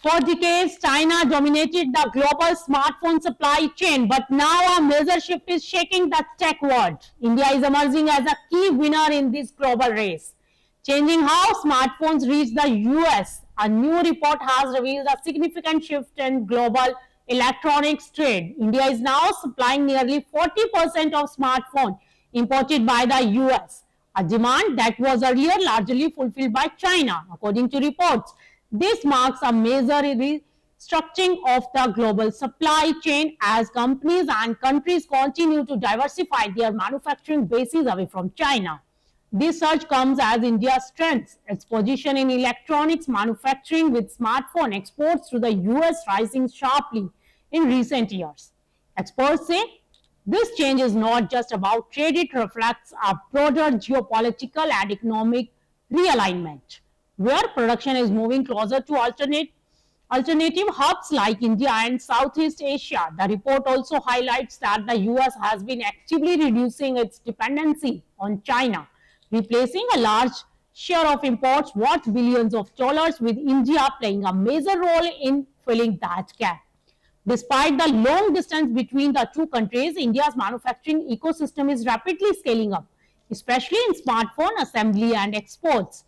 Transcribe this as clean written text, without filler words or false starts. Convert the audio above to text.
For decades, China dominated the global smartphone supply chain, but now a major shift is shaking the tech world. India is emerging as a key winner in this global race, changing how smartphones reach the US. A new report has revealed a significant shift in global electronics trade. India is now supplying nearly 40% of smartphones imported by the US, a demand that was earlier largely fulfilled by China, according to reports. This marks a major restructuring of the global supply chain as companies and countries continue to diversify their manufacturing bases away from China. This surge comes as India strengthens its position in electronics manufacturing, with smartphone exports to the US rising sharply in recent years. Experts say this change is not just about trade, it reflects a broader geopolitical and economic realignment, where production is moving closer to alternative hubs like India and Southeast Asia. The report also highlights that the US has been actively reducing its dependency on China, replacing a large share of imports worth billions of dollars, with India playing a major role in filling that gap. Despite the long distance between the two countries, India's manufacturing ecosystem is rapidly scaling up, especially in smartphone assembly and exports.